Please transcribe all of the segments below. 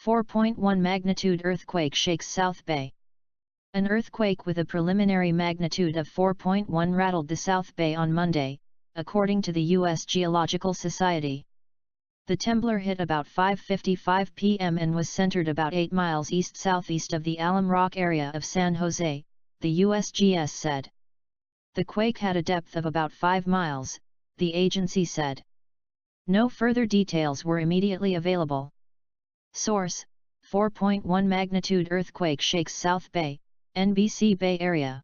4.1 magnitude earthquake shakes South Bay. An earthquake with a preliminary magnitude of 4.1 rattled the South Bay on Monday, according to the U.S. Geological Society. The trembler hit about 5:55 p.m. and was centered about 8 miles east-southeast of the Alum Rock area of San Jose, the USGS said. The quake had a depth of about 5 miles, the agency said. No further details were immediately available. Source: 4.1 magnitude earthquake shakes South Bay, NBC Bay Area.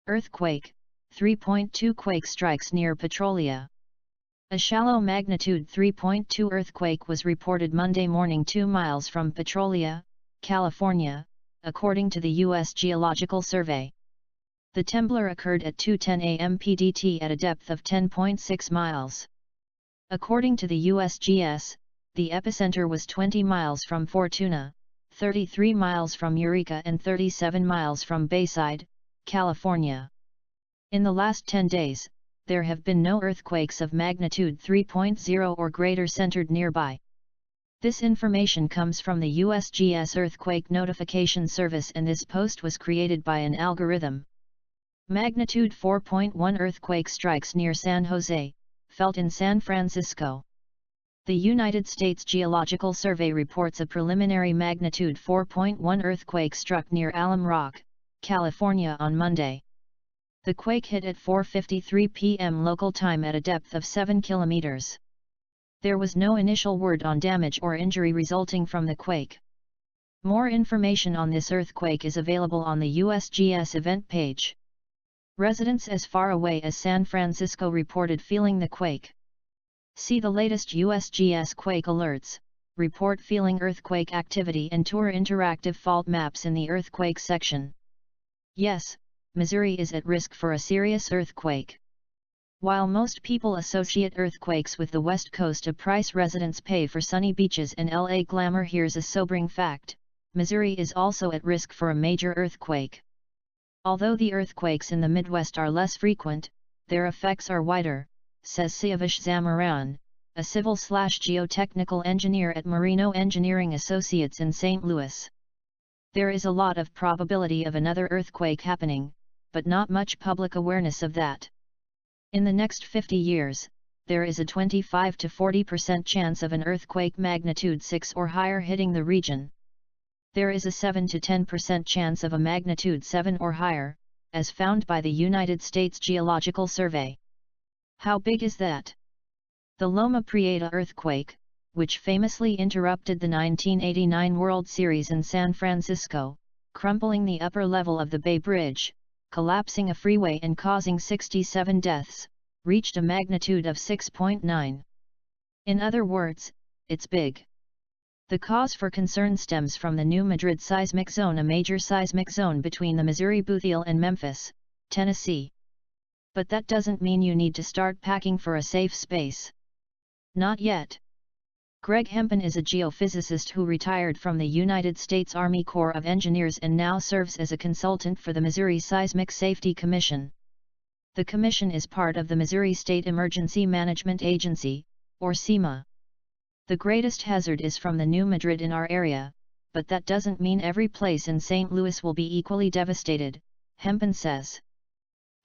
Earthquake: 3.2 quake strikes near Petrolia. A shallow magnitude 3.2 earthquake was reported Monday morning 2 miles from Petrolia, California, according to the U.S. Geological Survey. The trembler occurred at 2:10 a.m. PDT at a depth of 10.6 miles. According to the USGS, the epicenter was 20 miles from Fortuna, 33 miles from Eureka and 37 miles from Bayside, California. In the last 10 days, there have been no earthquakes of magnitude 3.0 or greater centered nearby. This information comes from the USGS Earthquake Notification Service, and this post was created by an algorithm. Magnitude 4.1 earthquake strikes near San Jose, felt in San Francisco. The United States Geological Survey reports a preliminary magnitude 4.1 earthquake struck near Alum Rock, California on Monday. The quake hit at 4:53 p.m. local time at a depth of 7 kilometers. There was no initial word on damage or injury resulting from the quake. More information on this earthquake is available on the USGS event page. Residents as far away as San Francisco reported feeling the quake. See the latest USGS quake alerts, report feeling earthquake activity and tour interactive fault maps in the earthquake section. Yes, Missouri is at risk for a serious earthquake. While most people associate earthquakes with the West Coast, a price residents pay for sunny beaches and LA glamour, here's a sobering fact: Missouri is also at risk for a major earthquake. Although the earthquakes in the Midwest are less frequent, their effects are wider, says Siavish Zamaran, a civil/geotechnical engineer at Marino Engineering Associates in St. Louis. There is a lot of probability of another earthquake happening, but not much public awareness of that. In the next 50 years, there is a 25 to 40% chance of an earthquake magnitude 6 or higher hitting the region. There is a 7 to 10% chance of a magnitude 7 or higher, as found by the United States Geological Survey. How big is that? The Loma Prieta earthquake, which famously interrupted the 1989 World Series in San Francisco, crumpling the upper level of the Bay Bridge, collapsing a freeway and causing 67 deaths, reached a magnitude of 6.9. In other words, it's big. The cause for concern stems from the New Madrid seismic zone, a major seismic zone between the Missouri Bootheel and Memphis, Tennessee. But that doesn't mean you need to start packing for a safe space. Not yet. Greg Hempen is a geophysicist who retired from the United States Army Corps of Engineers and now serves as a consultant for the Missouri Seismic Safety Commission. The commission is part of the Missouri State Emergency Management Agency, or SEMA. The greatest hazard is from the New Madrid in our area, but that doesn't mean every place in St. Louis will be equally devastated, Hempen says.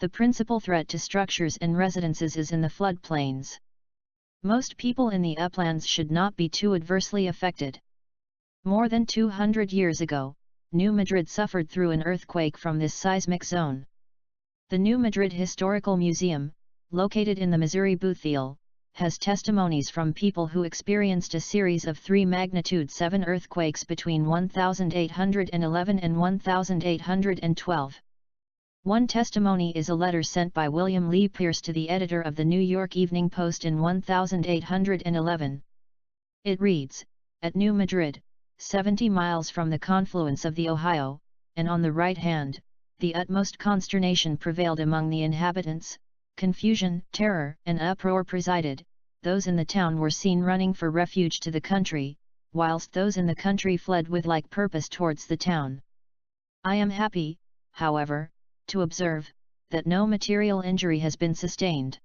The principal threat to structures and residences is in the floodplains. Most people in the uplands should not be too adversely affected. More than 200 years ago, New Madrid suffered through an earthquake from this seismic zone. The New Madrid Historical Museum, located in the Missouri Bootheel, has testimonies from people who experienced a series of 3 magnitude 7 earthquakes between 1811 and 1812. One testimony is a letter sent by William Lee Pierce to the editor of the New York Evening Post in 1811. It reads, "At New Madrid, 70 miles from the confluence of the Ohio, and on the right hand, the utmost consternation prevailed among the inhabitants, confusion, terror, and uproar presided, those in the town were seen running for refuge to the country, whilst those in the country fled with like purpose towards the town. I am happy, however, to observe, that no material injury has been sustained.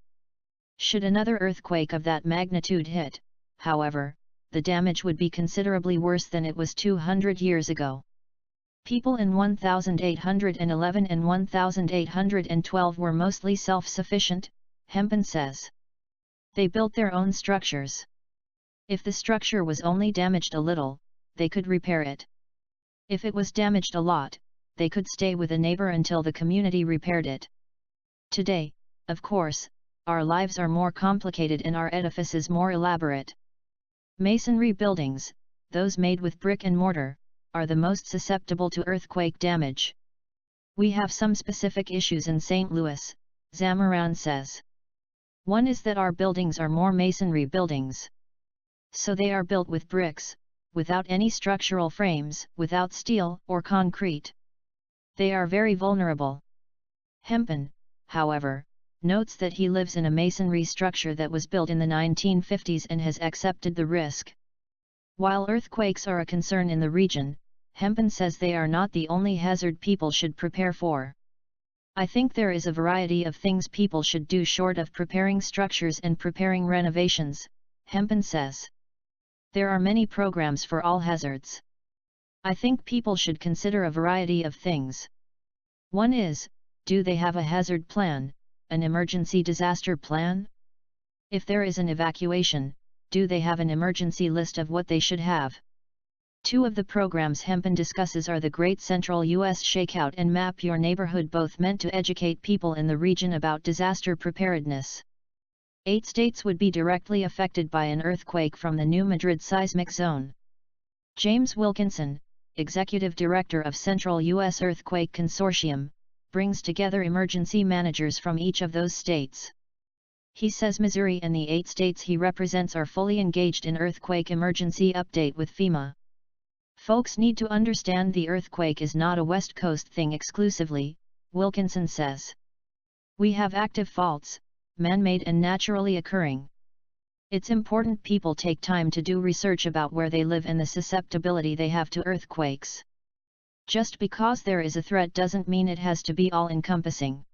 Should another earthquake of that magnitude hit, however, the damage would be considerably worse than it was 200 years ago. People in 1811 and 1812 were mostly self-sufficient, Hempen says. They built their own structures. If the structure was only damaged a little, they could repair it. If it was damaged a lot, they could stay with a neighbor until the community repaired it. Today, of course, our lives are more complicated and our edifices more elaborate. Masonry buildings, those made with brick and mortar, are the most susceptible to earthquake damage. We have some specific issues in St. Louis, Zamaran says. One is that our buildings are more masonry buildings. So they are built with bricks, without any structural frames, without steel or concrete. They are very vulnerable. Hempen, however, notes that he lives in a masonry structure that was built in the 1950s and has accepted the risk. While earthquakes are a concern in the region, Hempen says they are not the only hazard people should prepare for. I think there is a variety of things people should do short of preparing structures and preparing renovations, Hempen says. There are many programs for all hazards. I think people should consider a variety of things. One is, do they have a hazard plan, an emergency disaster plan? If there is an evacuation, do they have an emergency list of what they should have? Two of the programs Hempen discusses are the Great Central U.S. Shakeout and Map Your Neighborhood, both meant to educate people in the region about disaster preparedness. 8 states would be directly affected by an earthquake from the New Madrid seismic zone. James Wilkinson, Executive Director of Central U.S. Earthquake Consortium, brings together emergency managers from each of those states. He says Missouri and the 8 states he represents are fully engaged in earthquake emergency update with FEMA. Folks need to understand the earthquake is not a West Coast thing exclusively, Wilkinson says. We have active faults, man-made and naturally occurring. It's important people take time to do research about where they live and the susceptibility they have to earthquakes. Just because there is a threat doesn't mean it has to be all-encompassing.